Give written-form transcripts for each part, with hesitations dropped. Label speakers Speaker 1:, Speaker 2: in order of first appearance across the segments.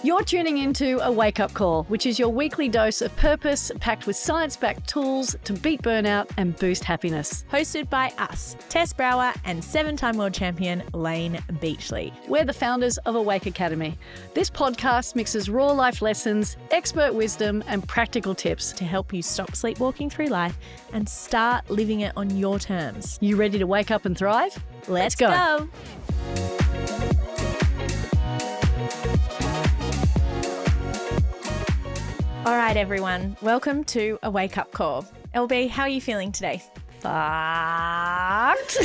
Speaker 1: You're tuning into A Wake Up Call, which is your weekly dose of purpose packed with science-backed tools to beat burnout and boost happiness.
Speaker 2: Hosted by us, Tess Brower and 7-time world champion Layne Beachley.
Speaker 1: We're the founders of Awake Academy. This podcast mixes raw life lessons, expert wisdom, and practical tips
Speaker 2: to help you stop sleepwalking through life and start living it on your terms.
Speaker 1: You ready to wake up and thrive?
Speaker 2: Let's go. All right, everyone. Welcome to A Wake Up Call. LB, how are you feeling today?
Speaker 1: Fucked.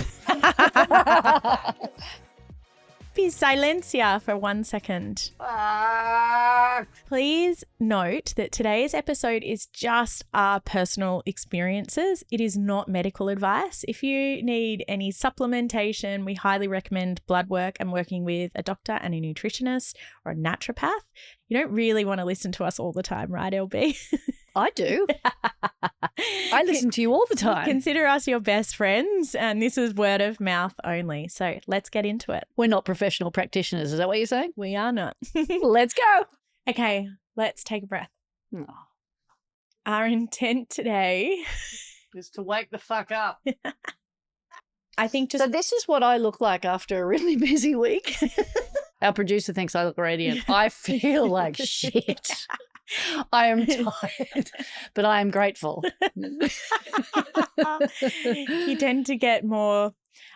Speaker 2: Be silencia for 1 second.
Speaker 1: Fucked.
Speaker 2: Please note that today's episode is just our personal experiences. It is not medical advice. If you need any supplementation, we highly recommend blood work and working with a doctor and a nutritionist or a naturopath. You don't really want to listen to us all the time, right, LB?
Speaker 1: I do. I listen to you all the time.
Speaker 2: Consider us your best friends, and this is word of mouth only. So let's get into it.
Speaker 1: We're not professional practitioners. Is that what you're saying?
Speaker 2: We are not.
Speaker 1: Let's go.
Speaker 2: Okay, let's take a breath.
Speaker 1: Oh.
Speaker 2: Our intent today
Speaker 1: is to wake the fuck up.
Speaker 2: I think just...
Speaker 1: So this is what I look like after a really busy week. Our producer thinks I look radiant. I feel like shit. I am tired, but I am grateful.
Speaker 2: You tend to get more,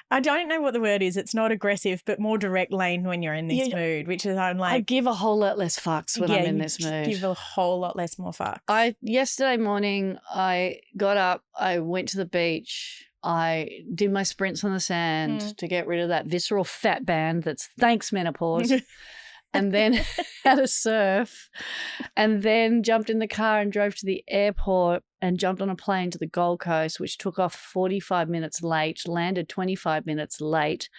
Speaker 2: I don't know what the word is. It's not aggressive, but more direct, Layne, when you're in this mood, which is I'm like.
Speaker 1: I give a whole lot less fucks when I'm in this mood.
Speaker 2: Give a whole lot less more fucks.
Speaker 1: Yesterday morning, I got up, I went to the beach. I did my sprints on the sand to get rid of that visceral fat band that's thanks menopause. And then had a surf, and then jumped in the car and drove to the airport and jumped on a plane to the Gold Coast, which took off 45 minutes late, landed 25 minutes late,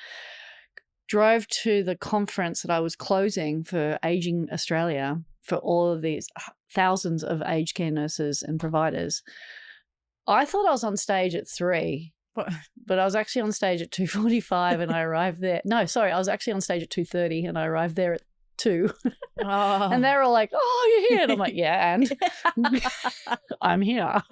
Speaker 1: drove to the conference that I was closing for Aging Australia for all of these thousands of aged care nurses and providers. I thought I was on stage at 3. But I was actually on stage at 2:45 and I arrived there. No, sorry, I was actually on stage at 2:30 and I arrived there at 2.
Speaker 2: Oh.
Speaker 1: And they were all like, "Oh, you're here." And I'm like, "Yeah, and I'm here."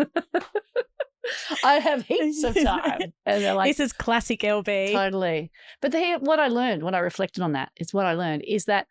Speaker 1: I have heaps of time. And they're like,
Speaker 2: this is classic LB.
Speaker 1: Totally. But what I learned when I reflected on that, is that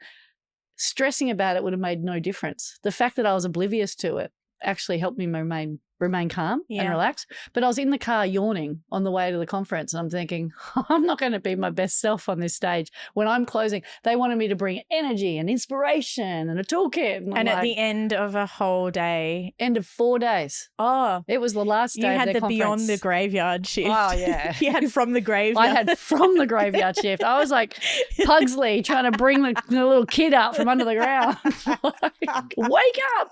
Speaker 1: stressing about it would have made no difference. The fact that I was oblivious to it actually helped me remain calm and relaxed. But I was in the car yawning on the way to the conference, and I'm thinking, I'm not going to be my best self on this stage. When I'm closing, they wanted me to bring energy and inspiration and a toolkit.
Speaker 2: And at the end of a whole day.
Speaker 1: End of 4 days.
Speaker 2: Oh.
Speaker 1: It was the last day
Speaker 2: you
Speaker 1: of
Speaker 2: had
Speaker 1: the
Speaker 2: the
Speaker 1: conference.
Speaker 2: Beyond the Graveyard shift.
Speaker 1: Oh, yeah.
Speaker 2: You had from the graveyard.
Speaker 1: I had from the graveyard shift. I was like Pugsley trying to bring the little kid out from under the ground. Like, wake up.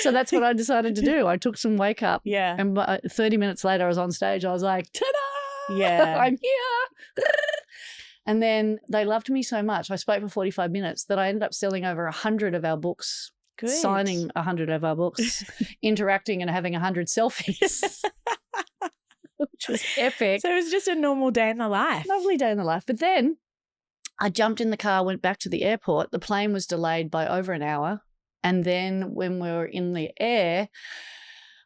Speaker 1: So that's what I decided to do. I took some wake up.
Speaker 2: Yeah.
Speaker 1: And 30 minutes later, I was on stage. I was like, ta-da!
Speaker 2: Yeah.
Speaker 1: I'm here. And then they loved me so much. I spoke for 45 minutes that I ended up selling over 100 of our books,
Speaker 2: Good.
Speaker 1: signing 100 of our books, interacting and having 100 selfies, which was epic.
Speaker 2: So it was just a normal day in the life.
Speaker 1: Lovely day in the life. But then I jumped in the car, went back to the airport. The plane was delayed by over an hour. And then when we were in the air,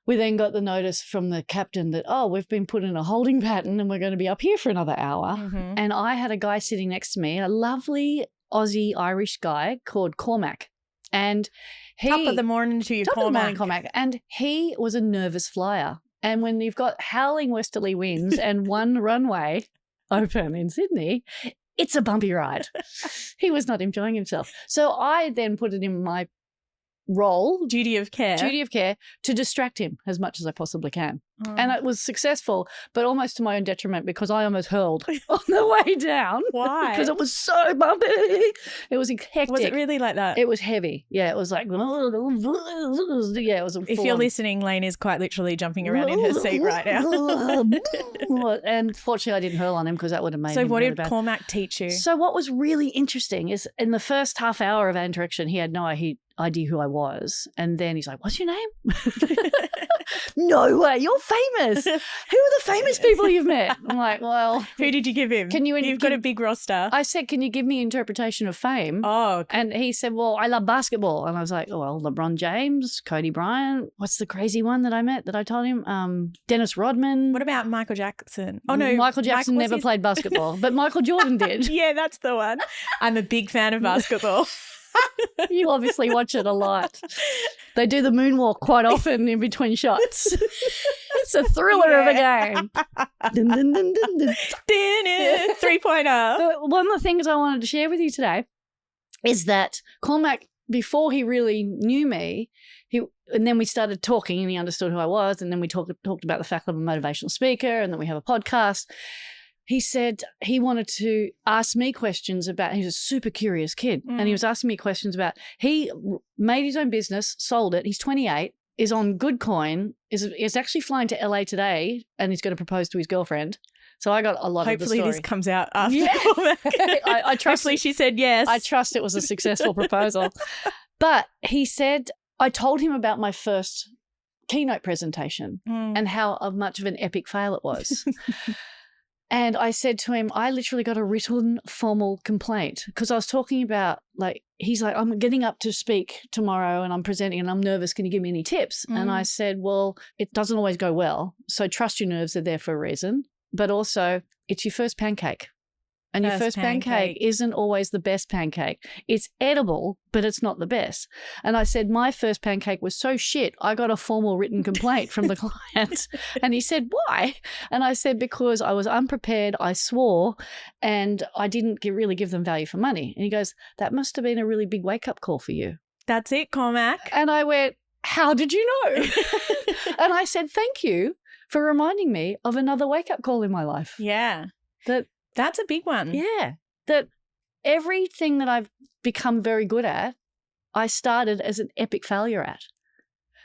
Speaker 1: we then got the notice from the captain that, we've been put in a holding pattern and we're going to be up here for another hour.
Speaker 2: Mm-hmm.
Speaker 1: And I had a guy sitting next to me, a lovely Aussie-Irish guy called Cormac. And
Speaker 2: top of the morning to you,
Speaker 1: Cormac. And he was a nervous flyer. And when you've got howling westerly winds and one runway open in Sydney, it's a bumpy ride. He was not enjoying himself. So I then put it in my duty of care to distract him as much as I possibly can. And it was successful, but almost to my own detriment because I almost hurled on the way down.
Speaker 2: Why?
Speaker 1: Because it was so bumpy. It was hectic.
Speaker 2: Was it really like that?
Speaker 1: It was heavy. Yeah, it was like, it was
Speaker 2: if you're listening, Layne is quite literally jumping around in her seat right now.
Speaker 1: And fortunately I didn't hurl on him because that would have made him
Speaker 2: So what
Speaker 1: really
Speaker 2: did
Speaker 1: bad.
Speaker 2: Cormac teach you?
Speaker 1: So what was really interesting is in the first half hour of our interaction, he had no idea who I was. And then he's like, what's your name? No way, you're famous. Who are the famous people you've met? I'm like, well.
Speaker 2: Who did you give him? You've got a big roster.
Speaker 1: I said, can you give me interpretation of fame?
Speaker 2: Oh. Okay.
Speaker 1: And he said, well, I love basketball. And I was like, oh, well, LeBron James, Kobe Bryant. What's the crazy one that I met that I told him? Dennis Rodman.
Speaker 2: What about Michael Jackson? Oh, no.
Speaker 1: Michael Jackson never played basketball, but Michael Jordan did.
Speaker 2: Yeah, that's the one. I'm a big fan of basketball.
Speaker 1: You obviously watch it a lot. They do the moonwalk quite often in between shots. It's a thriller of a game. Dun, dun, dun, dun, dun.
Speaker 2: 3-pointer.
Speaker 1: One of the things I wanted to share with you today is that Cormac, before he really knew me, and then we started talking and he understood who I was, and then we talked about the fact that I'm a motivational speaker, and then we have a podcast. He said he wanted to ask me questions about, he's a super curious kid, and he was asking me questions about, he made his own business, sold it, he's 28, is on good coin, is actually flying to LA today, and he's going to propose to his girlfriend. So I got a lot of the story.
Speaker 2: Hopefully this comes out after.
Speaker 1: Yeah. I trust.
Speaker 2: Hopefully she said yes.
Speaker 1: I trust it was a successful proposal. But he said, I told him about my first keynote presentation and how much of an epic fail it was. And I said to him, I literally got a written formal complaint because I was talking about, like, he's like, I'm getting up to speak tomorrow and I'm presenting and I'm nervous. Can you give me any tips? And I said, well, it doesn't always go well. So trust your nerves, they're there for a reason. But also, it's your first pancake. And your first pancake isn't always the best pancake. It's edible, but it's not the best. And I said, my first pancake was so shit, I got a formal written complaint from the client. And he said, why? And I said, because I was unprepared, I swore, and I didn't really give them value for money. And he goes, that must have been a really big wake-up call for you.
Speaker 2: That's it, Cormac.
Speaker 1: And I went, how did you know? And I said, thank you for reminding me of another wake-up call in my life.
Speaker 2: Yeah. That's a big one.
Speaker 1: Yeah. That everything that I've become very good at, I started as an epic failure at.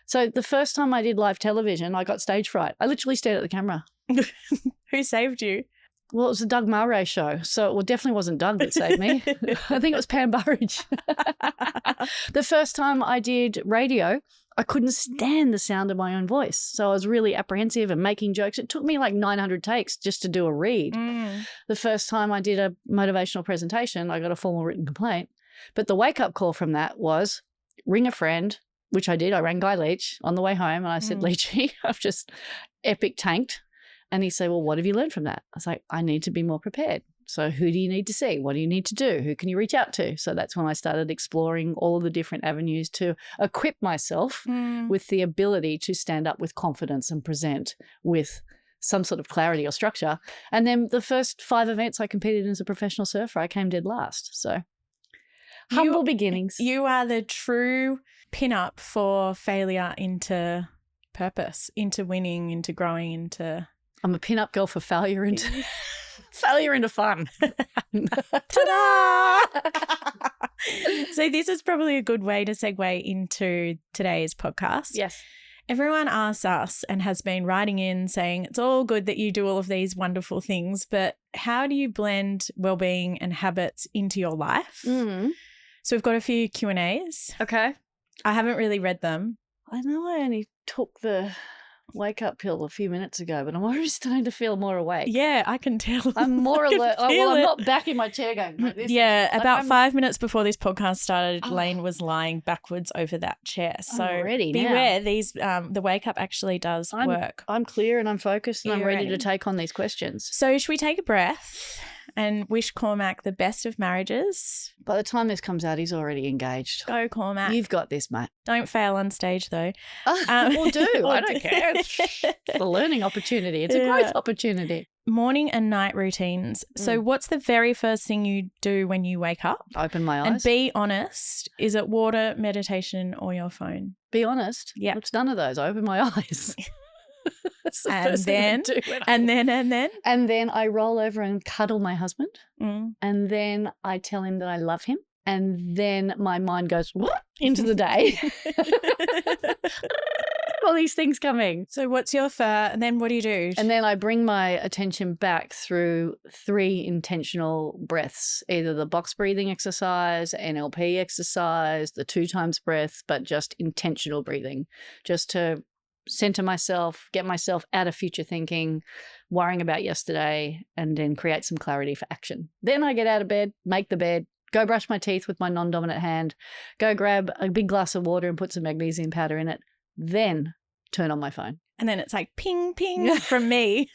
Speaker 1: So the first time I did live television, I got stage fright. I literally stared at the camera.
Speaker 2: Who saved you?
Speaker 1: Well, it was the Doug Murray show. So it definitely wasn't Doug that saved me. I think it was Pam Burridge. The first time I did radio, I couldn't stand the sound of my own voice. So I was really apprehensive and making jokes. It took me like 900 takes just to do a read. The first time I did a motivational presentation, I got a formal written complaint. But the wake-up call from that was ring a friend, which I did. I rang Guy Leach on the way home and I said, Leachy, I've just epic tanked. And he said, well, what have you learned from that? I was like, I need to be more prepared. So who do you need to see? What do you need to do? Who can you reach out to? So that's when I started exploring all of the different avenues to equip myself with the ability to stand up with confidence and present with some sort of clarity or structure. And then the first 5 events I competed in as a professional surfer, I came dead last. So humble beginnings.
Speaker 2: You are the true pin-up for failure into purpose, into winning, into growing, into...
Speaker 1: I'm a pin-up girl for failure into... failure into fun.
Speaker 2: Ta-da! So this is probably a good way to segue into today's podcast.
Speaker 1: Yes.
Speaker 2: Everyone asks us and has been writing in saying it's all good that you do all of these wonderful things, but how do you blend well-being and habits into your life? So we've got a few Q&As.
Speaker 1: Okay.
Speaker 2: I haven't really read them.
Speaker 1: I know I only took the wake-up pill a few minutes ago, but I'm already starting to feel more awake.
Speaker 2: Yeah, I can tell.
Speaker 1: I'm more alert. Well, I'm not back in my chair going like this.
Speaker 2: Yeah, about 5 minutes before this podcast started, Layne was lying backwards over that chair. So beware, these the wake-up actually does work.
Speaker 1: I'm clear and I'm focused and I'm ready to take on these questions.
Speaker 2: So should we take a breath and wish Cormac the best of marriages?
Speaker 1: By the time this comes out, he's already engaged.
Speaker 2: Go, Cormac.
Speaker 1: You've got this, mate.
Speaker 2: Don't fail on stage, though.
Speaker 1: Or do. I don't care. It's a learning opportunity. It's a growth opportunity.
Speaker 2: Morning and night routines. So what's the very first thing you do when you wake up?
Speaker 1: Open my eyes.
Speaker 2: And be honest. Is it water, meditation, or your phone?
Speaker 1: Be honest.
Speaker 2: Yeah.
Speaker 1: It's none of those. I open my eyes. That's the
Speaker 2: and
Speaker 1: first
Speaker 2: then,
Speaker 1: thing I do and then I roll over and cuddle my husband, and then I tell him that I love him, and then my mind goes into the day. all these things coming.
Speaker 2: So what's your and then what do you do?
Speaker 1: And then I bring my attention back through 3 intentional breaths, either the box breathing exercise, NLP exercise, the 2 times breath, but just intentional breathing, just to center myself, get myself out of future thinking, worrying about yesterday, and then create some clarity for action. Then I get out of bed, make the bed, go brush my teeth with my non-dominant hand, go grab a big glass of water and put some magnesium powder in it, then turn on my phone.
Speaker 2: And then it's like ping, ping from me.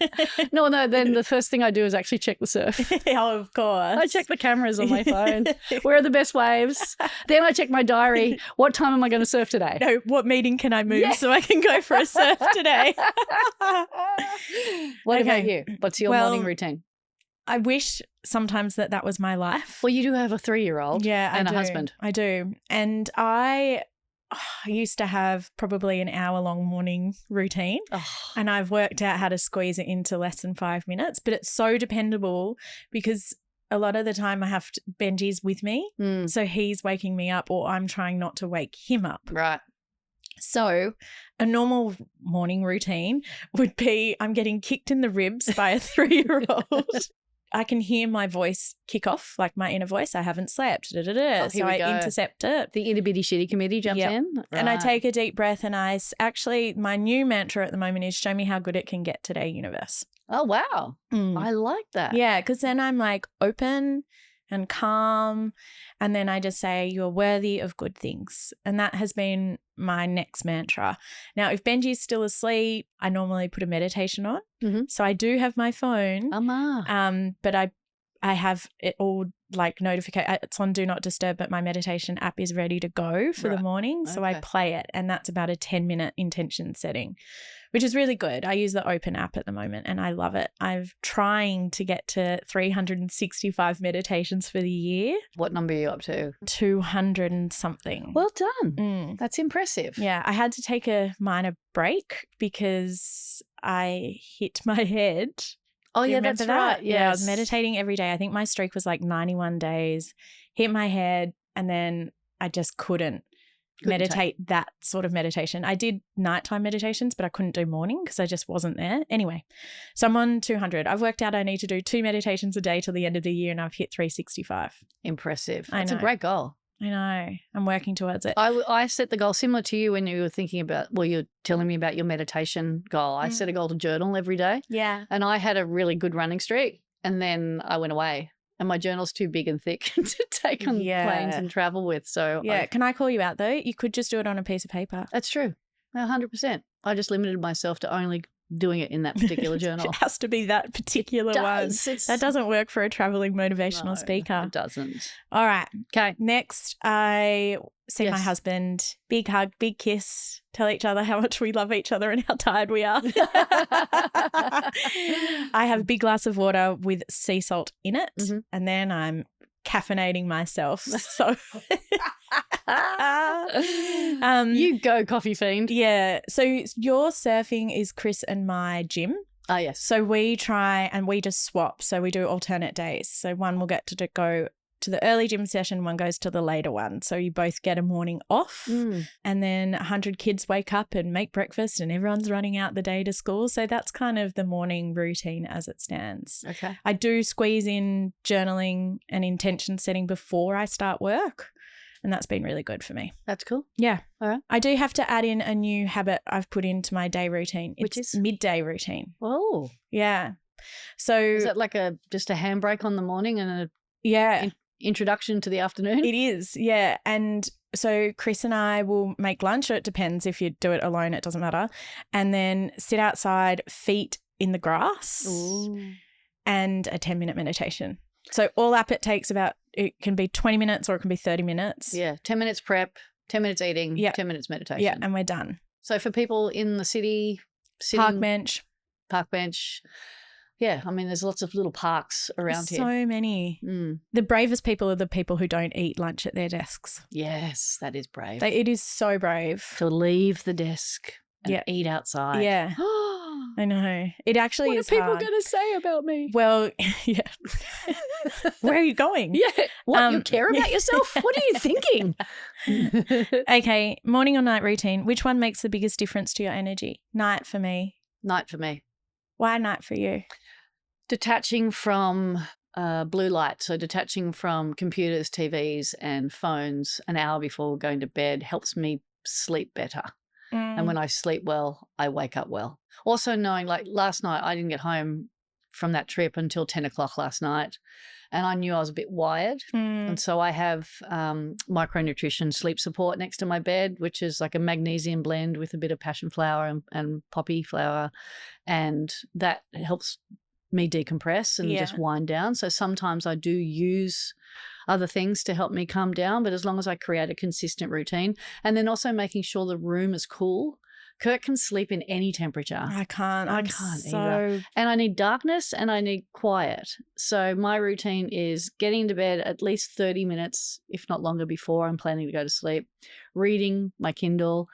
Speaker 1: No, then the first thing I do is actually check the surf.
Speaker 2: Oh, of course.
Speaker 1: I check the cameras on my phone. Where are the best waves? Then I check my diary. What time am I going to surf today?
Speaker 2: No, what meeting can I move so I can go for a surf today?
Speaker 1: What about you? What's your morning routine?
Speaker 2: I wish sometimes that was my life.
Speaker 1: Well, you do have a 3-year-old and a husband.
Speaker 2: I do. And I used to have probably an hour-long morning routine, and I've worked out how to squeeze it into less than 5 minutes, but it's so dependable because a lot of the time I have Benji's with me, so he's waking me up or I'm trying not to wake him up.
Speaker 1: Right.
Speaker 2: So a normal morning routine would be I'm getting kicked in the ribs by a 3-year-old. I can hear my voice kick off, like my inner voice. I haven't slept. So I intercept it.
Speaker 1: The itty bitty shitty committee jumps in. Right.
Speaker 2: And I take a deep breath and my new mantra at the moment is show me how good it can get today, universe.
Speaker 1: Oh, wow. I like that.
Speaker 2: Yeah, because then I'm like open and calm, and then I just say you're worthy of good things, and that has been my next mantra. Now, if Benji's still asleep, I normally put a meditation on. So I do have my phone, but I have it all like notification. It's on Do Not Disturb, but my meditation app is ready to go for the morning, so I play it, and that's about a 10-minute intention setting, which is really good. I use the Open app at the moment and I love it. I'm trying to get to 365 meditations for the year.
Speaker 1: What number are you up to?
Speaker 2: 200 and something.
Speaker 1: Well done. That's impressive.
Speaker 2: Yeah, I had to take a minor break because I hit my head.
Speaker 1: Oh, yeah, that's right.
Speaker 2: Yes. Yeah, I was meditating every day. I think my streak was like 91 days, hit my head, and then I just couldn't meditate that sort of meditation. I did nighttime meditations, but I couldn't do morning because I just wasn't there. Anyway, so I'm on 200. I've worked out I need to do 2 meditations a day till the end of the year, and I've hit 365.
Speaker 1: Impressive. That's a great goal.
Speaker 2: I know. I'm working towards it.
Speaker 1: I set the goal similar to you when you were thinking about, you're telling me about your meditation goal. I set a goal to journal every day.
Speaker 2: Yeah.
Speaker 1: And I had a really good running streak, and then I went away. And my journal's too big and thick to take on planes and travel with. So
Speaker 2: can I call you out though? You could just do it on a piece of paper.
Speaker 1: That's true. 100%. I just limited myself to only doing it in that particular journal.
Speaker 2: It has to be that particular one. That doesn't work for a traveling motivational speaker.
Speaker 1: It doesn't.
Speaker 2: All right.
Speaker 1: Okay.
Speaker 2: Next, I see my husband. Big hug, big kiss. Tell each other how much we love each other and how tired we are. I have a big glass of water with sea salt in it, and then I'm caffeinating myself. So
Speaker 1: you go, coffee fiend.
Speaker 2: Yeah. So your surfing is Chris and my gym.
Speaker 1: Oh, yes.
Speaker 2: So we try and we just swap. So we do alternate days. So one will get to go to the early gym session, one goes to the later one. So you both get a morning off, and then 100 kids wake up and make breakfast and everyone's running out the day to school. So that's kind of the morning routine as it stands.
Speaker 1: Okay.
Speaker 2: I do squeeze in journaling and intention setting before I start work, and that's been really good for me.
Speaker 1: That's cool.
Speaker 2: Yeah.
Speaker 1: All right.
Speaker 2: I do have to add in a new habit I've put into my day routine.
Speaker 1: Which is?
Speaker 2: Midday routine.
Speaker 1: Oh.
Speaker 2: Yeah. So
Speaker 1: is it like just a handbrake on the morning and a introduction to the afternoon?
Speaker 2: It is, yeah. And so Chris and I will make lunch, or it depends. If you do it alone, it doesn't matter. And then sit outside, feet in the grass.
Speaker 1: Ooh.
Speaker 2: And a 10-minute meditation. So all up it takes it can be 20 minutes or it can be 30 minutes.
Speaker 1: Yeah, 10 minutes prep, 10 minutes eating, 10 minutes meditation.
Speaker 2: Yeah, and we're done.
Speaker 1: So for people in the city,
Speaker 2: park bench.
Speaker 1: Yeah, I mean, there's lots of little parks around here.
Speaker 2: So many. The bravest people are the people who don't eat lunch at their desks.
Speaker 1: Yes, that is brave.
Speaker 2: It is so brave.
Speaker 1: To leave the desk and eat outside.
Speaker 2: Yeah. I know. It actually
Speaker 1: What
Speaker 2: is
Speaker 1: are people
Speaker 2: hard.
Speaker 1: going to say about me?
Speaker 2: Well, yeah. Where are you going?
Speaker 1: Yeah. What, you care about yourself? What are you thinking?
Speaker 2: Okay, morning or night routine. Which one makes the biggest difference to your energy? Night for me.
Speaker 1: Night for me.
Speaker 2: Why night for you?
Speaker 1: Detaching from blue light, so detaching from computers, TVs and phones an hour before going to bed helps me sleep better. And when I sleep well, I wake up well. Also knowing, like last night, I didn't get home from that trip until 10 o'clock last night, and I knew I was a bit wired. And so I have micronutrition sleep support next to my bed, which is like a magnesium blend with a bit of passion flower and poppy flower, and that helps me decompress and just wind down. So sometimes I do use other things to help me calm down, but as long as I create a consistent routine, and then also making sure the room is cool. Kirk can sleep in any temperature.
Speaker 2: I can't.
Speaker 1: I can't either. And I need darkness and I need quiet. So my routine is getting to bed at least 30 minutes, if not longer, before I'm planning to go to sleep, reading my Kindle,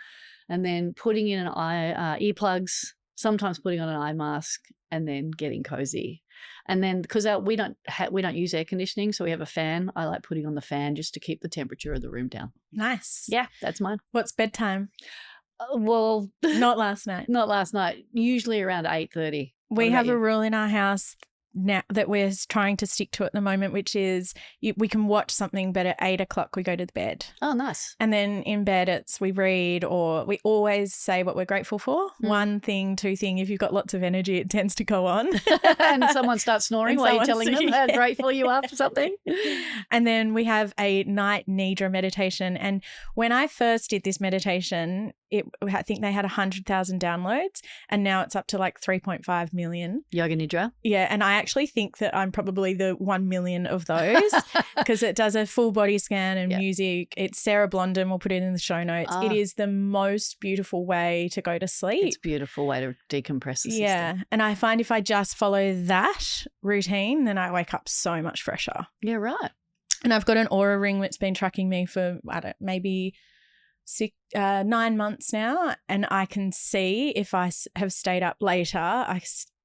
Speaker 1: and then putting in earplugs, sometimes putting on an eye mask, and then getting cozy. And then because we don't use air conditioning, so we have a fan. I like putting on the fan just to keep the temperature of the room down.
Speaker 2: Nice.
Speaker 1: Yeah, that's mine.
Speaker 2: What's bedtime?
Speaker 1: Well,
Speaker 2: not last night.
Speaker 1: Not last night. Usually around 8:30.
Speaker 2: We have a rule in our house now that we're trying to stick to at the moment, which is we can watch something, but at 8 o'clock we go to the bed.
Speaker 1: Oh, nice.
Speaker 2: And then in bed we read, or we always say what we're grateful for. One thing, two thing. If you've got lots of energy, it tends to go on.
Speaker 1: And someone starts snoring while you're telling them how grateful you are for something.
Speaker 2: And then we have a night nidra meditation. And when I first did this meditation, I think they had 100,000 downloads, and now it's up to like 3.5 million.
Speaker 1: Yoga Nidra.
Speaker 2: Yeah, and I actually think that I'm probably the 1 million of those because it does a full body scan and music. It's Sarah Blondin. We'll put it in the show notes. It is the most beautiful way to go to sleep.
Speaker 1: It's a beautiful way to decompress the system.
Speaker 2: Yeah, and I find if I just follow that routine, then I wake up so much fresher.
Speaker 1: Yeah, right.
Speaker 2: And I've got an Aura ring that's been tracking me for, maybe 9 months now, and I can see if I have stayed up later, I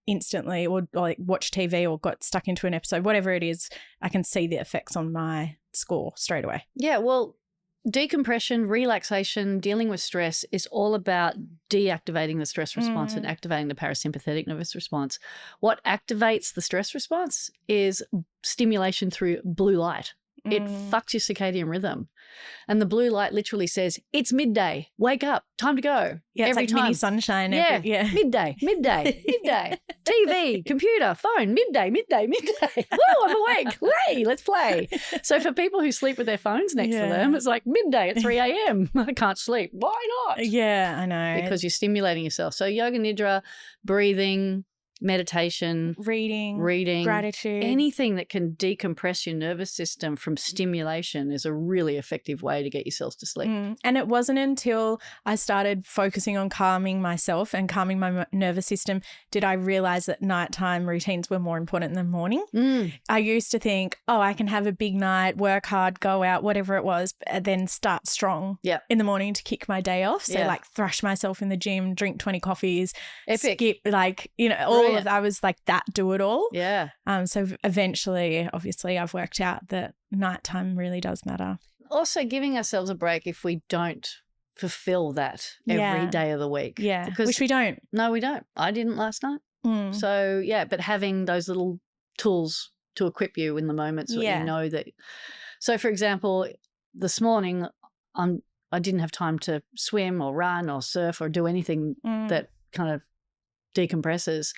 Speaker 2: instantly or like watch TV or got stuck into an episode, whatever it is, I can see the effects on my score straight away.
Speaker 1: Yeah, well, decompression, relaxation, dealing with stress is all about deactivating the stress response and activating the parasympathetic nervous response. What activates the stress response is stimulation through blue light. It fucks your circadian rhythm. And the blue light literally says, it's midday, wake up, time to go.
Speaker 2: Yeah,
Speaker 1: every
Speaker 2: it's like
Speaker 1: time.
Speaker 2: mini sunshine.
Speaker 1: Yeah, midday, TV, computer, phone, midday. Woo, I'm awake. Hey, let's play. So for people who sleep with their phones next to them, it's like midday at 3 a.m. I can't sleep. Why not?
Speaker 2: Yeah, I know.
Speaker 1: Because you're stimulating yourself. So yoga nidra, breathing, meditation, reading,
Speaker 2: gratitude,
Speaker 1: anything that can decompress your nervous system from stimulation is a really effective way to get yourself to sleep.
Speaker 2: And it wasn't until I started focusing on calming myself and calming my nervous system did I realize that nighttime routines were more important than morning. I used to think, I can have a big night, work hard, go out, whatever it was, and then start strong in the morning to kick my day off. So like thrash myself in the gym, drink 20 coffees,
Speaker 1: epic,
Speaker 2: skip all of I was like that, do it all.
Speaker 1: Yeah.
Speaker 2: So eventually, obviously, I've worked out that nighttime really does matter.
Speaker 1: Also giving ourselves a break if we don't fulfill that every day of the week.
Speaker 2: Yeah,
Speaker 1: because
Speaker 2: which we don't.
Speaker 1: No, we don't. I didn't last night. So, but having those little tools to equip you in the moments that you know that. So, for example, this morning I didn't have time to swim or run or surf or do anything that kind of decompresses,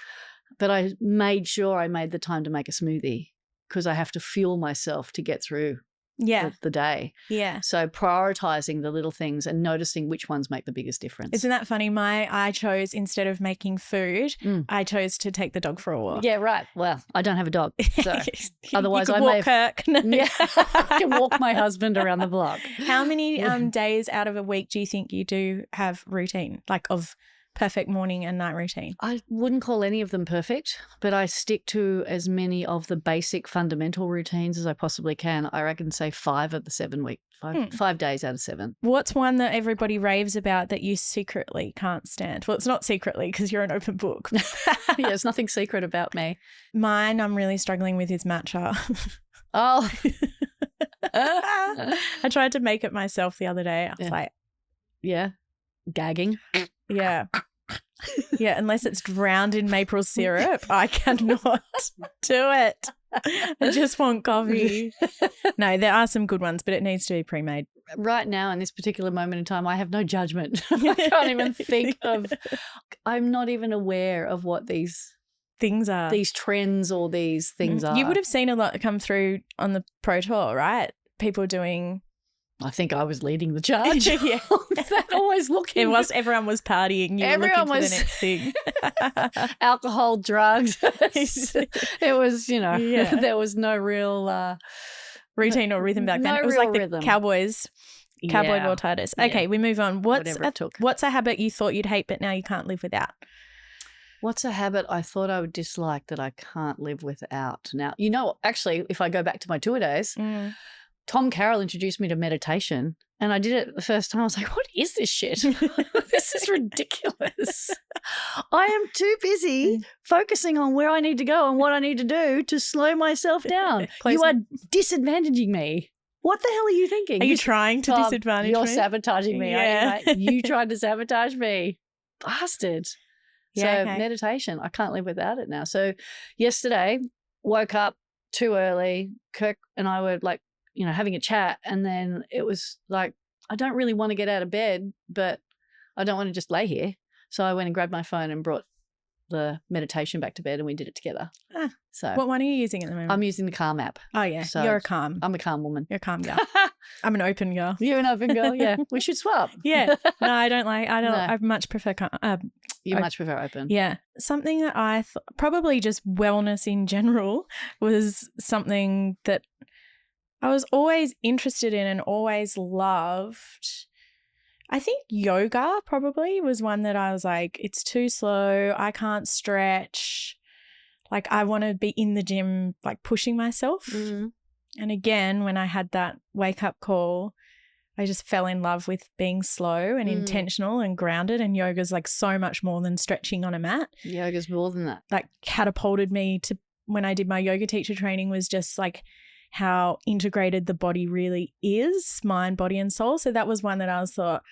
Speaker 1: but I made sure I made the time to make a smoothie because I have to fuel myself to get through the day. Yeah. So prioritizing the little things and noticing which ones make the biggest difference.
Speaker 2: Isn't that funny? I chose, instead of making food, I chose to take the dog for a walk.
Speaker 1: Yeah, right. Well, I don't have a dog, so otherwise
Speaker 2: you could
Speaker 1: I
Speaker 2: walk Kirk. No.
Speaker 1: Yeah, I can walk my husband around the block.
Speaker 2: How many days out of a week do you think you do have routine, like of perfect morning and night routine?
Speaker 1: I wouldn't call any of them perfect, but I stick to as many of the basic fundamental routines as I possibly can. I reckon say 5 of the 7 week, 5 days out of 7.
Speaker 2: What's one that everybody raves about that you secretly can't stand? Well, it's not secretly because you're an open book.
Speaker 1: Yeah, there's nothing secret about me.
Speaker 2: Mine I'm really struggling with is matcha.
Speaker 1: Oh.
Speaker 2: I tried to make it myself the other day. I was like,
Speaker 1: yeah, gagging.
Speaker 2: Yeah. Yeah, unless it's drowned in maple syrup, I cannot do it. I just want coffee. No, there are some good ones, but it needs to be pre-made.
Speaker 1: Right now, in this particular moment in time, I have no judgment. I can't even think of, I'm not even aware of what these
Speaker 2: things are.
Speaker 1: These trends or these things are.
Speaker 2: You would have seen a lot come through on the Pro Tour, right? People doing...
Speaker 1: I think I was leading the charge.
Speaker 2: Yeah.
Speaker 1: That always looking.
Speaker 2: It was, everyone was partying. You
Speaker 1: Everyone
Speaker 2: were looking
Speaker 1: was
Speaker 2: for the next thing.
Speaker 1: Alcohol, drugs. It was, there was no real
Speaker 2: routine or rhythm back then.
Speaker 1: No
Speaker 2: it was
Speaker 1: real
Speaker 2: like the
Speaker 1: rhythm.
Speaker 2: Cowboy wore titus. Okay, we move on. What's a habit you thought you'd hate but now you can't live without?
Speaker 1: What's a habit I thought I would dislike that I can't live without? Now, actually, if I go back to my tour days, Tom Carroll introduced me to meditation and I did it the first time. I was like, what is this shit? This is ridiculous. I am too busy focusing on where I need to go and what I need to do to slow myself down. You are disadvantaging me. What the hell are you thinking?
Speaker 2: Are you trying to disadvantage me?
Speaker 1: You're sabotaging me.
Speaker 2: Yeah.
Speaker 1: You tried to sabotage me. Bastard.
Speaker 2: Yeah,
Speaker 1: so meditation, I can't live without it now. So yesterday, woke up too early. Kirk and I were like, having a chat, and then it was like, I don't really want to get out of bed, but I don't want to just lay here. So I went and grabbed my phone and brought the meditation back to bed and we did it together. So
Speaker 2: what one are you using at the moment?
Speaker 1: I'm using the Calm app.
Speaker 2: Oh, yeah. So you're a calm.
Speaker 1: I'm a calm woman.
Speaker 2: You're a calm girl. I'm an open girl.
Speaker 1: You're an open girl, yeah. We should swap.
Speaker 2: Yeah. No, I much prefer
Speaker 1: You much prefer open.
Speaker 2: Yeah. Something that I probably just wellness in general was something that I was always interested in and always loved. I think yoga probably was one that I was like, it's too slow. I can't stretch. Like I want to be in the gym, like pushing myself.
Speaker 1: Mm.
Speaker 2: And again, when I had that wake up call, I just fell in love with being slow and intentional and grounded, and yoga's like so much more than stretching on a mat.
Speaker 1: Yoga's more than that.
Speaker 2: Like catapulted me to when I did my yoga teacher training was just like how integrated the body really is, mind, body and soul. So that was one that I thought,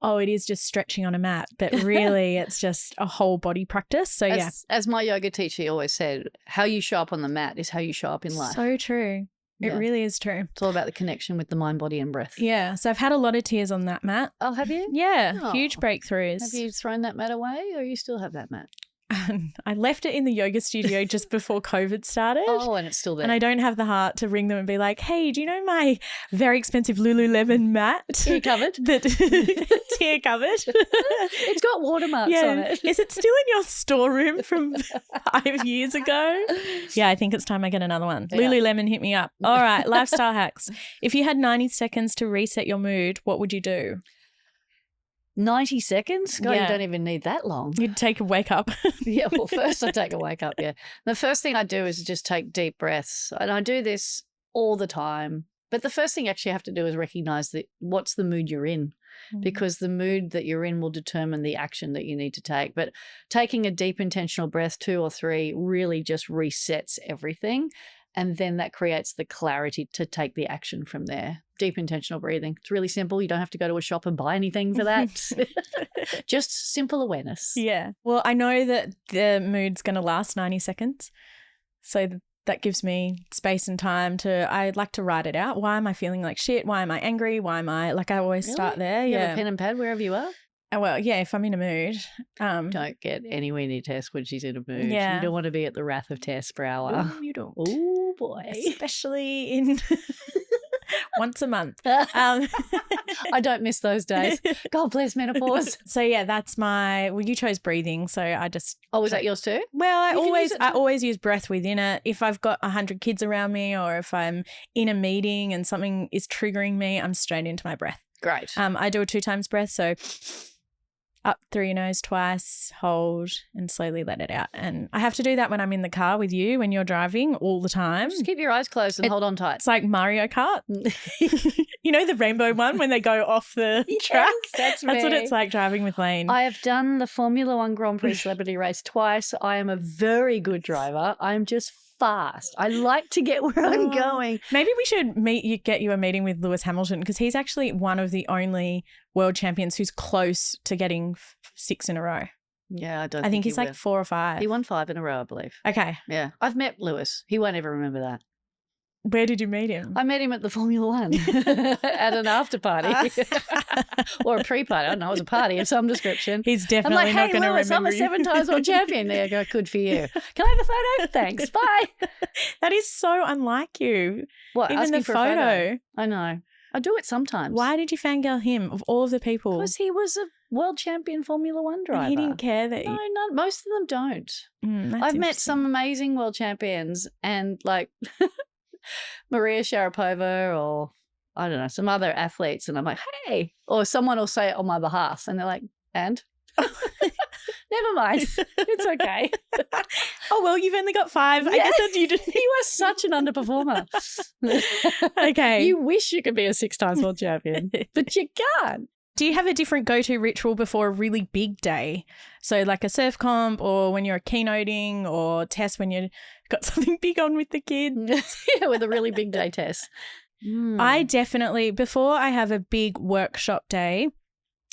Speaker 2: oh, it is just stretching on a mat, but really it's just a whole body practice. So
Speaker 1: as my yoga teacher always said, how you show up on the mat is how you show up in life.
Speaker 2: So true. It really is true.
Speaker 1: It's all about the connection with the mind, body and breath.
Speaker 2: Yeah. So I've had a lot of tears on that mat.
Speaker 1: Oh, have you?
Speaker 2: Yeah. Huge breakthroughs.
Speaker 1: Have you thrown that mat away or you still have that mat?
Speaker 2: I left it in the yoga studio just before COVID started.
Speaker 1: Oh, and it's still there.
Speaker 2: And I don't have the heart to ring them and be like, hey, do you know my very expensive Lululemon mat?
Speaker 1: Tear covered.
Speaker 2: Tear covered.
Speaker 1: It's got watermarks on it.
Speaker 2: Is it still in your storeroom from 5 years ago? Yeah, I think it's time I get another one. Yeah. Lululemon, hit me up. All right, lifestyle hacks. If you had 90 seconds to reset your mood, what would you do?
Speaker 1: 90 seconds? God, you don't even need that long.
Speaker 2: You'd take a wake up.
Speaker 1: Yeah, well, first I take a wake up, yeah. The first thing I do is just take deep breaths. And I do this all the time. But the first thing you actually have to do is recognize that what's the mood you're in, because the mood that you're in will determine the action that you need to take. But taking a deep intentional breath, 2 or 3, really just resets everything. And then that creates the clarity to take the action from there. Deep intentional breathing. It's really simple. You don't have to go to a shop and buy anything for that. Just simple awareness.
Speaker 2: Yeah. Well, I know that the mood's going to last 90 seconds. So that gives me space and time I like to write it out. Why am I feeling like shit? Why am I angry? Why am I, I always start there.
Speaker 1: You have a pen and pad wherever you are?
Speaker 2: Well, yeah, if I'm in a mood.
Speaker 1: Don't get anywhere near Tess when she's in a mood.
Speaker 2: Yeah.
Speaker 1: You don't want to be at the wrath of Tess per hour.
Speaker 2: Oh, you don't.
Speaker 1: Oh, boy.
Speaker 2: Especially in once a month.
Speaker 1: I don't miss those days. God bless menopause.
Speaker 2: So, yeah, that's you chose breathing. So I just.
Speaker 1: Oh, was that yours too?
Speaker 2: Well, I always use breath within it. If I've got 100 kids around me or if I'm in a meeting and something is triggering me, I'm straight into my breath.
Speaker 1: Great.
Speaker 2: I do a 2 times breath. So Up through your nose twice, hold, and slowly let it out. And I have to do that when I'm in the car with you when you're driving all the time.
Speaker 1: Just keep your eyes closed and hold on tight.
Speaker 2: It's like Mario Kart. You know the rainbow one when they go off the track?
Speaker 1: That's
Speaker 2: what it's like driving with Layne.
Speaker 1: I have done the Formula One Grand Prix Celebrity Race twice. I am a very good driver. I'm just fast. I like to get where I'm going.
Speaker 2: Maybe we should get you a meeting with Lewis Hamilton, because he's actually one of the only world champions who's close to getting 6 in a row.
Speaker 1: Yeah,
Speaker 2: I think he's like 4 or 5.
Speaker 1: He won 5 in a row, I believe.
Speaker 2: Okay.
Speaker 1: Yeah. I've met Lewis. He won't ever remember that.
Speaker 2: Where did you meet him?
Speaker 1: I met him at the Formula One at an after party or a pre-party. I don't know. It was a party of some description.
Speaker 2: He's definitely not going to remember
Speaker 1: I'm a 7 times world champion. There you go. Good for you. Can I have a photo? Thanks. Bye.
Speaker 2: That is so unlike you.
Speaker 1: What?
Speaker 2: Even
Speaker 1: asking
Speaker 2: the
Speaker 1: for
Speaker 2: photo.
Speaker 1: a photo. I know. I do it sometimes.
Speaker 2: Why did you fangirl him of all of the people?
Speaker 1: Because he was a world champion Formula One driver.
Speaker 2: And he didn't care that.
Speaker 1: No, most of them don't. I've met some amazing world champions and like Maria Sharapova or I don't know, some other athletes, and I'm like, hey, or someone will say it on my behalf and they're like, and? Never mind. It's okay.
Speaker 2: Oh, well, you've only got 5. Yeah. I guess that's you.
Speaker 1: You are such an underperformer.
Speaker 2: Okay.
Speaker 1: You wish you could be a 6 times world champion, but you can't.
Speaker 2: Do you have a different go-to ritual before a really big day? So like a surf comp, or when you're keynoting, or Tess when you've got something big on with the kids?
Speaker 1: Yeah, with a really big day, Tess.
Speaker 2: I definitely, before I have a big workshop day,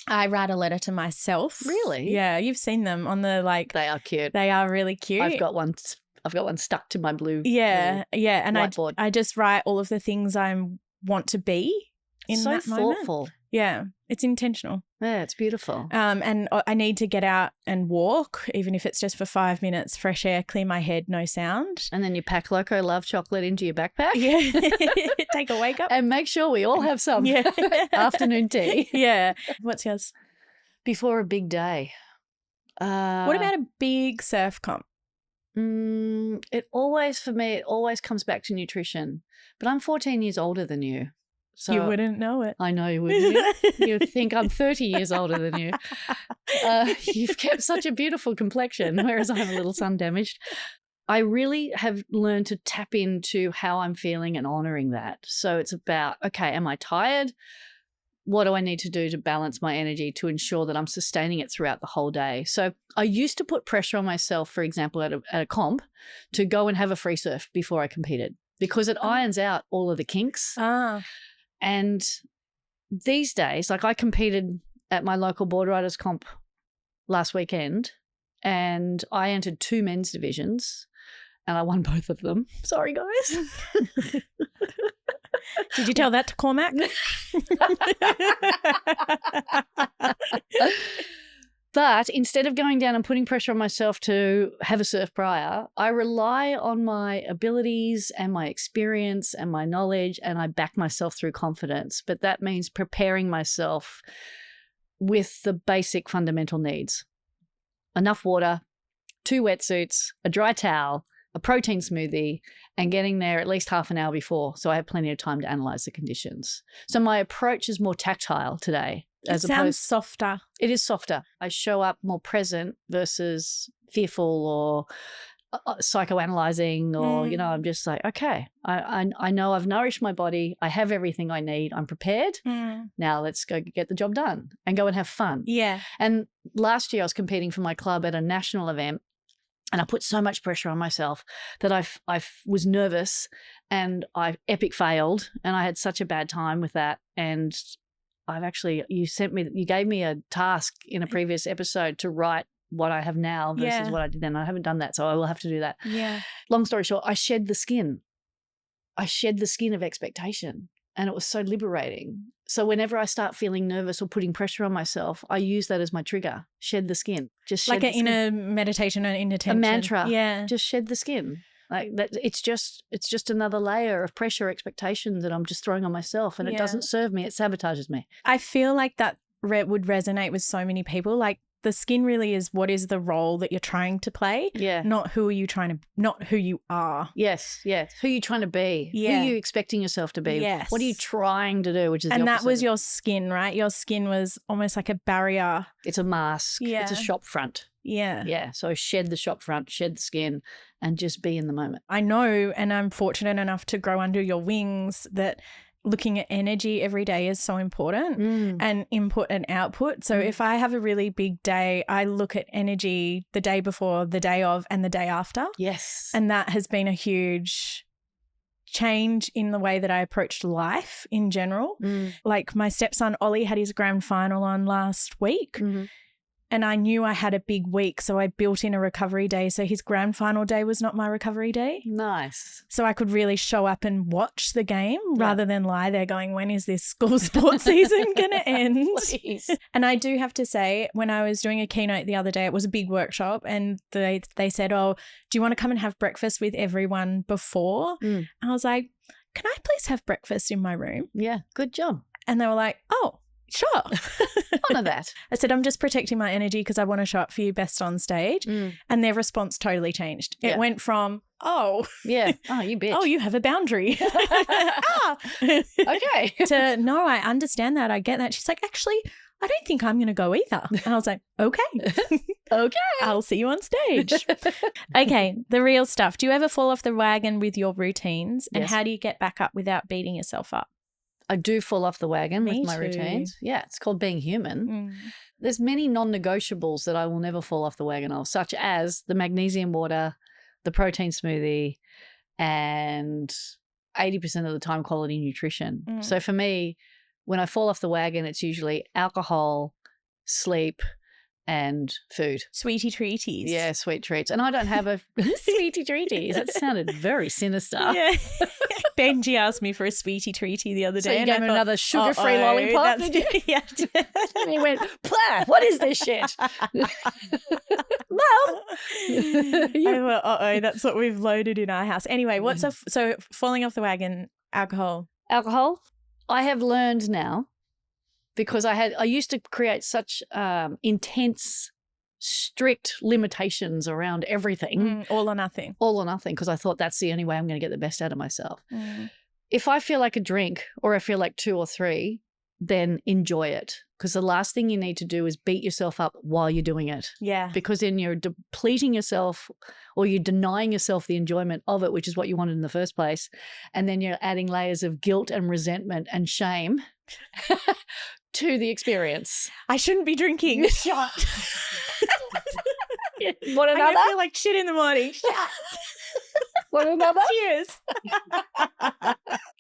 Speaker 2: I write a letter to myself.
Speaker 1: Really?
Speaker 2: Yeah, you've seen them on the like.
Speaker 1: They are cute.
Speaker 2: They are really cute.
Speaker 1: I've got one stuck to my blue.
Speaker 2: Yeah, and
Speaker 1: whiteboard.
Speaker 2: I just write all of the things I want to be in that moment.
Speaker 1: So thoughtful.
Speaker 2: Yeah, it's intentional.
Speaker 1: Yeah, it's beautiful.
Speaker 2: And I need to get out and walk, even if it's just for 5 minutes, fresh air, clear my head, no sound.
Speaker 1: And then you pack Loco Love chocolate into your backpack.
Speaker 2: Yeah, take a wake up.
Speaker 1: And make sure we all have some afternoon tea.
Speaker 2: Yeah. What's yours?
Speaker 1: Before a big day.
Speaker 2: What about a big surf comp?
Speaker 1: It always comes back to nutrition. But I'm 14 years older than you. So
Speaker 2: you wouldn't know it.
Speaker 1: I know you wouldn't. You'd think I'm 30 years older than you. You've kept such a beautiful complexion, whereas I'm a little sun damaged. I really have learned to tap into how I'm feeling and honouring that. So it's about, okay, am I tired? What do I need to do to balance my energy to ensure that I'm sustaining it throughout the whole day? So I used to put pressure on myself, for example, at a comp to go and have a free surf before I competed, because it irons out all of the kinks. And these days, like I competed at my local board riders comp last weekend and I entered 2 men's divisions and I won both of them. Sorry, guys.
Speaker 2: Did you tell that to Cormac?
Speaker 1: But instead of going down and putting pressure on myself to have a surf prior, I rely on my abilities and my experience and my knowledge, and I back myself through confidence. But that means preparing myself with the basic fundamental needs. Enough water, 2 wetsuits, a dry towel, a protein smoothie, and getting there at least half an hour before, so I have plenty of time to analyze the conditions. So my approach is more tactile today.
Speaker 2: It sounds softer.
Speaker 1: It is softer. I show up more present versus fearful or psychoanalyzing or, you know, I'm just like, okay, I know I've nourished my body. I have everything I need. I'm prepared. Now let's go get the job done and go and have fun.
Speaker 2: Yeah.
Speaker 1: And last year I was competing for my club at a national event. And I put so much pressure on myself that I was nervous and I epic failed and I had such a bad time with that. And you gave me a task in a previous episode to write what I have now versus what I did then. I haven't done that, so I will have to do that.
Speaker 2: Yeah.
Speaker 1: Long story short, I shed the skin. I shed the skin of expectation and it was so liberating. So whenever I start feeling nervous or putting pressure on myself, I use that as my trigger. Shed the skin. Just shed
Speaker 2: like an inner meditation and intention.
Speaker 1: A mantra.
Speaker 2: Yeah.
Speaker 1: Just shed the skin. Like that, it's just another layer of pressure, expectation that I'm just throwing on myself, and it doesn't serve me. It sabotages me.
Speaker 2: I feel like that would resonate with so many people. Like the skin really is what is the role that you're trying to play, not who you are.
Speaker 1: Yes. Who are you trying to be?
Speaker 2: Yeah.
Speaker 1: Who are you expecting yourself to be?
Speaker 2: Yes.
Speaker 1: What are you trying to do? Which is
Speaker 2: and
Speaker 1: the
Speaker 2: that
Speaker 1: opposite
Speaker 2: was
Speaker 1: of-
Speaker 2: your skin, right? Your skin was almost like a barrier.
Speaker 1: It's a mask.
Speaker 2: Yeah.
Speaker 1: It's a shop front.
Speaker 2: Yeah.
Speaker 1: Yeah. So shed the shop front, shed the skin, and just be in the moment.
Speaker 2: I know, and I'm fortunate enough to grow under your wings, that looking at energy every day is so important, and input and output. So if I have a really big day, I look at energy the day before, the day of, and the day after.
Speaker 1: Yes.
Speaker 2: And that has been a huge change in the way that I approached life in general. Like my stepson Ollie had his grand final on last week. And I knew I had a big week, so I built in a recovery day. So his grand final day was not my recovery day.
Speaker 1: Nice.
Speaker 2: So I could really show up and watch the game rather than lie there going, when is this school sports season going to end?
Speaker 1: Please.
Speaker 2: And I do have to say, when I was doing a keynote the other day, it was a big workshop, and they said, oh, do you want to come and have breakfast with everyone before? And I was like, can I please have breakfast in my room?
Speaker 1: Yeah, good job.
Speaker 2: And they were like, oh, sure.
Speaker 1: Honor that.
Speaker 2: I said, I'm just protecting my energy because I want to show up for you best on stage. And their response totally changed. It went from, oh.
Speaker 1: Yeah. Oh, you bitch.
Speaker 2: Oh, you have a boundary.
Speaker 1: Okay.
Speaker 2: To, no, I understand that. I get that. She's like, actually, I don't think I'm going to go either. And I was like, okay.
Speaker 1: Okay.
Speaker 2: I'll see you on stage. Okay, the real stuff. Do you ever fall off the wagon with your routines? And how do you get back up without beating yourself up?
Speaker 1: I do fall off the wagon
Speaker 2: Me
Speaker 1: with my
Speaker 2: too.
Speaker 1: routines. Yeah, it's called being human. There's many non-negotiables that I will never fall off the wagon of, such as the magnesium water, the protein smoothie, and 80% of the time quality nutrition. So for me, when I fall off the wagon, it's usually alcohol, sleep, and food.
Speaker 2: Sweetie treaties.
Speaker 1: Yeah, sweet treats. And I don't have a sweetie treaties. That sounded very sinister.
Speaker 2: Yeah. Benji asked me for a sweetie treaty the other day.
Speaker 1: So you gave him another sugar-free lollipop, did you?
Speaker 2: Yeah.
Speaker 1: And he went, Plah, what is this shit? Mum.
Speaker 2: I thought, that's what we've loaded in our house. Anyway, so falling off the wagon, alcohol.
Speaker 1: Alcohol, I have learned now, because I used to create such intense, strict limitations around everything.
Speaker 2: All or nothing.
Speaker 1: All or nothing, because I thought that's the only way I'm going to get the best out of myself. If I feel like a drink or I feel like 2 or 3, then enjoy it, because the last thing you need to do is beat yourself up while you're doing it.
Speaker 2: Yeah.
Speaker 1: Because then you're depleting yourself, or you're denying yourself the enjoyment of it, which is what you wanted in the first place. And then you're adding layers of guilt and resentment and shame to the experience.
Speaker 2: I shouldn't be drinking. Shut.
Speaker 1: Want another?
Speaker 2: I feel like shit in the morning. Shut.
Speaker 1: Want another?
Speaker 2: Cheers.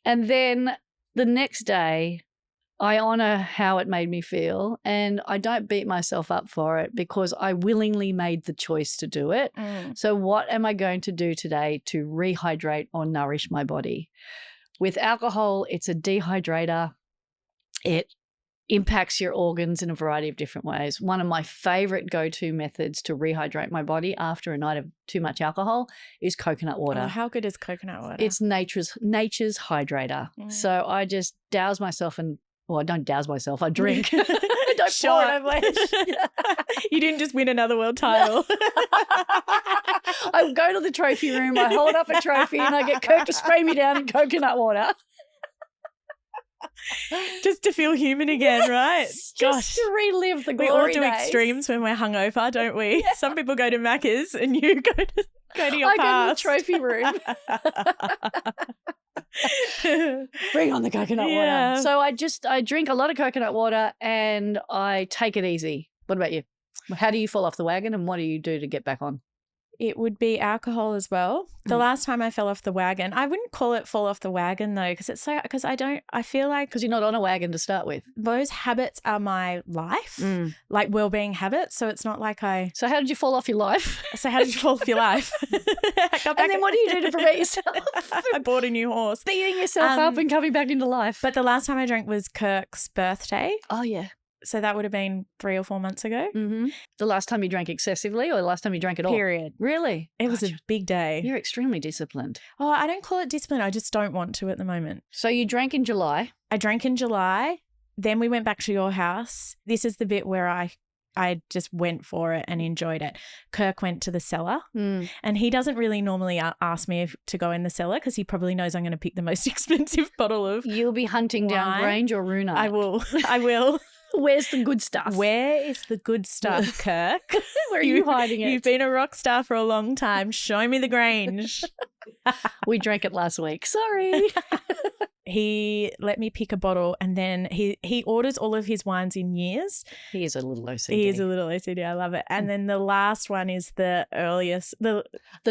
Speaker 1: And then the next day, I honor how it made me feel, and I don't beat myself up for it, because I willingly made the choice to do it. So what am I going to do today to rehydrate or nourish my body? With alcohol, it's a dehydrator. It impacts your organs in a variety of different ways. One of my favorite go-to methods to rehydrate my body after a night of too much alcohol is coconut water.
Speaker 2: Oh, how good is coconut water?
Speaker 1: It's nature's hydrator. So I just douse myself and, well, I don't douse myself, I drink. I don't pour it over my head.
Speaker 2: You didn't just win another world title.
Speaker 1: I go to the trophy room, I hold up a trophy, and I get Kirk to spray me down in coconut water.
Speaker 2: Just to feel human again, right?
Speaker 1: Just to relive the glory
Speaker 2: We all do
Speaker 1: days.
Speaker 2: extremes when we're hungover, don't we? Yeah. Some people go to Macca's and you go to your past.
Speaker 1: Go to the trophy room. Bring on the coconut water. So I drink a lot of coconut water and I take it easy. What about you? How do you fall off the wagon, and what do you do to get back on?
Speaker 2: It would be alcohol as well. The last time I fell off the wagon, I wouldn't call it fall off the wagon though, because I feel like,
Speaker 1: because you're not on a wagon to start with.
Speaker 2: Those habits are my life, like well-being habits. So it's not like
Speaker 1: So how did you fall off your life?
Speaker 2: So how did you fall off your life?
Speaker 1: And then what do you do to prevent yourself?
Speaker 2: I bought a new horse.
Speaker 1: Beating yourself up and coming back into life.
Speaker 2: But the last time I drank was Kirk's birthday.
Speaker 1: Oh yeah.
Speaker 2: So that would have been 3 or 4 months ago.
Speaker 1: The last time you drank excessively, or the last time you drank at all?
Speaker 2: Period.
Speaker 1: Really?
Speaker 2: It was a big day.
Speaker 1: You're extremely disciplined.
Speaker 2: Oh, I don't call it discipline. I just don't want to at the moment.
Speaker 1: So you drank in July.
Speaker 2: I drank in July. Then we went back to your house. This is the bit where I I just went for it and enjoyed it. Kirk went to the cellar and he doesn't really normally ask me to go in the cellar because he probably knows I'm going to pick the most expensive bottle of
Speaker 1: You'll be hunting down Grange or Runa.
Speaker 2: I will.
Speaker 1: Where's the good stuff?
Speaker 2: Where is the good stuff, Kirk?
Speaker 1: Where are you hiding it?
Speaker 2: You've been a rock star for a long time. Show me the Grange.
Speaker 1: We drank it last week. Sorry.
Speaker 2: He let me pick a bottle and then he orders all of his wines in years.
Speaker 1: He is a little OCD.
Speaker 2: He is a little OCD. I love it. And then the last one is the earliest. The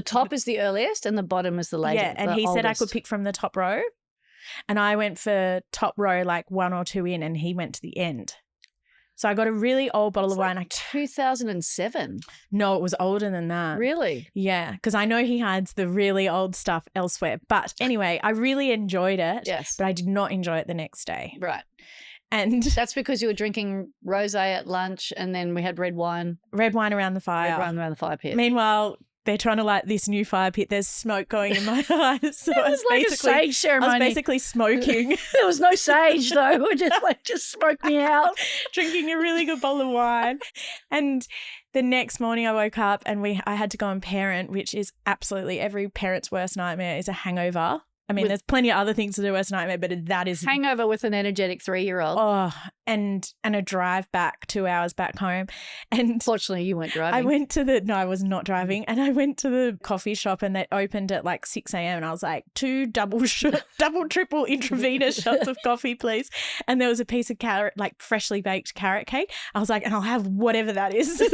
Speaker 1: top is the earliest and the bottom is the latest.
Speaker 2: Yeah, and he said I could pick from the top row. And I went for top row like 1 or 2 in and he went to the end. So I got a really old bottle of wine.
Speaker 1: 2007.
Speaker 2: No, it was older than that.
Speaker 1: Really?
Speaker 2: Yeah, because I know he hides the really old stuff elsewhere. But anyway, I really enjoyed it.
Speaker 1: Yes.
Speaker 2: But I did not enjoy it the next day.
Speaker 1: Right.
Speaker 2: And
Speaker 1: that's because you were drinking rosé at lunch and then we had red wine.
Speaker 2: Red wine around the fire.
Speaker 1: Red wine around the fire pit.
Speaker 2: Meanwhile, they're trying to light this new fire pit. There's smoke going in my eyes. So
Speaker 1: it was like a sage ceremony.
Speaker 2: I was basically smoking.
Speaker 1: There was no sage though. It just smoked me out.
Speaker 2: Drinking a really good bottle of wine. And the next morning I woke up and I had to go and parent, which is absolutely every parent's worst nightmare is a hangover. I mean, there's plenty of other things to do as a nightmare, but that is
Speaker 1: hangover with an energetic 3-year-old.
Speaker 2: Oh, and a drive back 2 hours back home. And
Speaker 1: fortunately, you weren't driving.
Speaker 2: I was not driving. And I went to the coffee shop and they opened at like 6 a.m. and I was like, 2 double, triple intravenous shots of coffee, please. And there was a piece of carrot, like freshly baked carrot cake. I was like, and I'll have whatever that is. And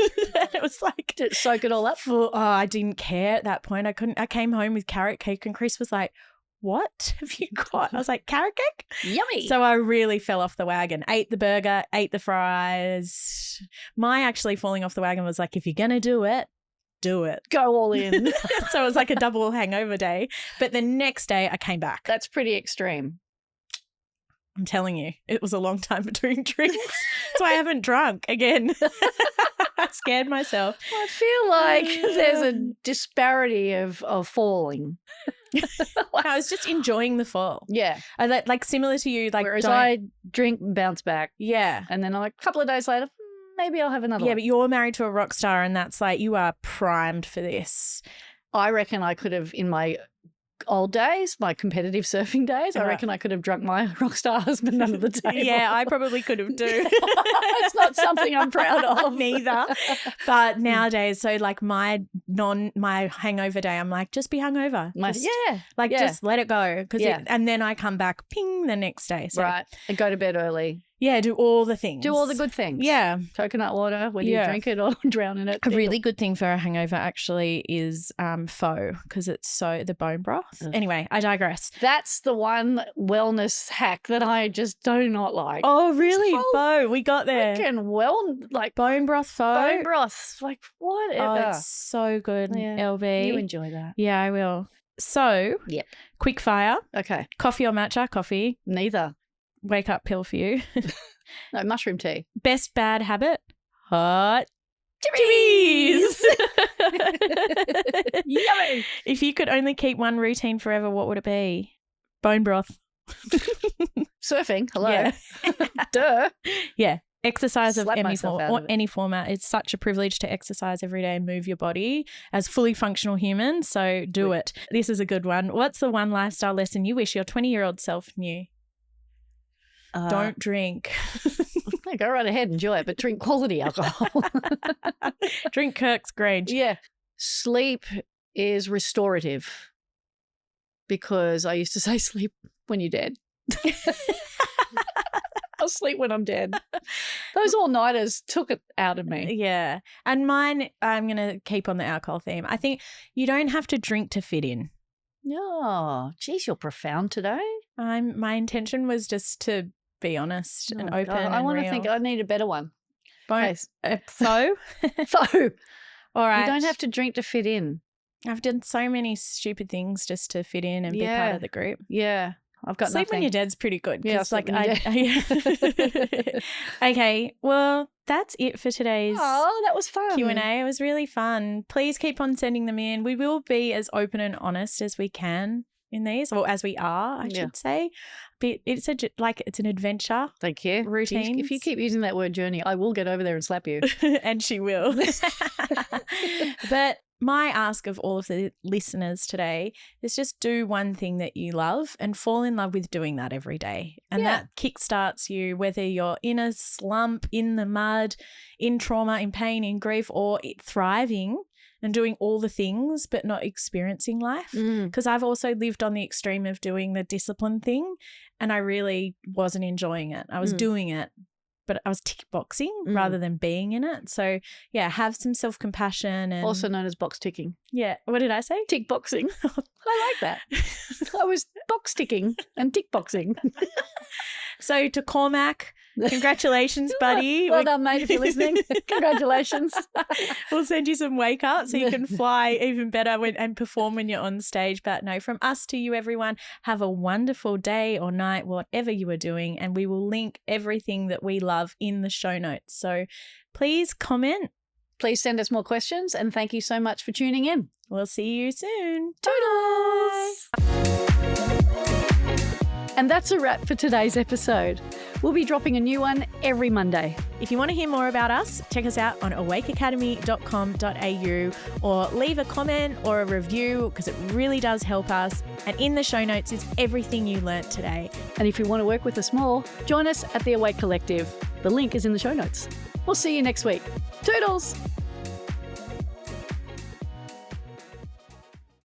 Speaker 2: it was like,
Speaker 1: did it soak it all up?
Speaker 2: I didn't care at that point. I came home with carrot cake and Chris was like, what have you got? I was like, carrot cake?
Speaker 1: Yummy.
Speaker 2: So I really fell off the wagon. Ate the burger, ate the fries. My actually falling off the wagon was like, if you're going to do it, do it.
Speaker 1: Go all in.
Speaker 2: So it was like a double hangover day. But the next day I came back.
Speaker 1: That's pretty extreme.
Speaker 2: I'm telling you, it was a long time between drinks. So I haven't drunk again. I scared myself.
Speaker 1: I feel like there's a disparity of falling.
Speaker 2: I was just enjoying the fall.
Speaker 1: Yeah.
Speaker 2: I like similar to you. Like,
Speaker 1: whereas I drink and bounce back.
Speaker 2: Yeah.
Speaker 1: And then like a couple of days later, maybe I'll have another one.
Speaker 2: Yeah, but you're married to a rock star and that's like you are primed for this.
Speaker 1: I reckon I could have in my old days, my competitive surfing days, I reckon I could have drunk my rock star husband under the table.
Speaker 2: Yeah, I probably could have too.
Speaker 1: It's not something I'm proud of.
Speaker 2: Neither. But nowadays, so like my hangover day, I'm like, just be hungover. Just let it go. And then I come back, ping, the next day. So.
Speaker 1: Right. And go to bed early.
Speaker 2: Yeah, do all the things.
Speaker 1: Do all the good things.
Speaker 2: Yeah.
Speaker 1: Coconut water, whether you drink it or drown in it.
Speaker 2: A really good thing for a hangover actually is pho because it's the bone broth. Ugh. Anyway, I digress.
Speaker 1: That's the one wellness hack that I just do not like.
Speaker 2: Oh, really? Pho. We got there.
Speaker 1: Like
Speaker 2: bone broth pho.
Speaker 1: Bone broth. Like whatever.
Speaker 2: Oh, it's so good, LB.
Speaker 1: You enjoy that.
Speaker 2: Yeah, I will. So, quick fire.
Speaker 1: Okay.
Speaker 2: Coffee or matcha? Coffee.
Speaker 1: Neither.
Speaker 2: Wake up pill for you.
Speaker 1: No, mushroom tea.
Speaker 2: Best bad habit? Hot chibis.
Speaker 1: Yummy.
Speaker 2: If you could only keep one routine forever, what would it be? Bone broth.
Speaker 1: Surfing. Hello.
Speaker 2: Yeah.
Speaker 1: Duh.
Speaker 2: Yeah. Exercise
Speaker 1: Slap
Speaker 2: of any
Speaker 1: myself out
Speaker 2: or
Speaker 1: of it.
Speaker 2: any format. It's such a privilege to exercise every day and move your body as fully functional humans. So do it. This is a good one. What's the one lifestyle lesson you wish your 20-year-old self knew? Don't drink.
Speaker 1: Go right ahead, enjoy it, but drink quality alcohol.
Speaker 2: Drink Kirk's Grange.
Speaker 1: Yeah. Sleep is restorative because I used to say sleep when you're dead. I'll sleep when I'm dead. Those all-nighters took it out of me.
Speaker 2: Yeah. And mine, I'm going to keep on the alcohol theme. I think you don't have to drink to fit in.
Speaker 1: Oh, geez, you're profound today.
Speaker 2: My intention was just to be honest and open. God, I
Speaker 1: want to think. I need a better one.
Speaker 2: Pho.
Speaker 1: Pho.
Speaker 2: All right.
Speaker 1: You don't have to drink to fit in.
Speaker 2: I've done so many stupid things just to fit in and be part of the group.
Speaker 1: Yeah. I've got
Speaker 2: Sleep
Speaker 1: nothing.
Speaker 2: When You're Dead's pretty good.
Speaker 1: Yeah,
Speaker 2: like Okay, well, that's it for today's
Speaker 1: that was fun.
Speaker 2: Q&A. It was really fun. Please keep on sending them in. We will be as open and honest as we can in these, or as we are, I should say. bit. It's an adventure.
Speaker 1: Thank you.
Speaker 2: Routines.
Speaker 1: If you keep using that word journey, I will get over there and slap you.
Speaker 2: And she will. But my ask of all of the listeners today is just do one thing that you love and fall in love with doing that every day. And that kickstarts you, whether you're in a slump, in the mud, in trauma, in pain, in grief, or thriving and doing all the things but not experiencing life. Because I've also lived on the extreme of doing the discipline thing and I really wasn't enjoying it. I was doing it, but I was tick boxing rather than being in it. So, yeah, have some self-compassion. And
Speaker 1: also known as box ticking.
Speaker 2: Yeah. What did I say?
Speaker 1: Tick boxing. I like that. I was box ticking and tick boxing.
Speaker 2: So to Cormac, congratulations, buddy.
Speaker 1: Well done, mate, if you're listening. Congratulations.
Speaker 2: We'll send you some wake up so you can fly even better and perform when you're on stage. But no, from us to you, everyone, have a wonderful day or night, whatever you are doing. And we will link everything that we love in the show notes. So please comment.
Speaker 1: Please send us more questions. And thank you so much for tuning in.
Speaker 2: We'll see you soon.
Speaker 1: Toodles! And that's a wrap for today's episode. We'll be dropping a new one every Monday.
Speaker 2: If you want to hear more about us, check us out on awakeacademy.com.au or leave a comment or a review because it really does help us. And in the show notes is everything you learnt today.
Speaker 1: And if you want to work with us more, join us at the Awake Collective. The link is in the show notes. We'll see you next week. Toodles!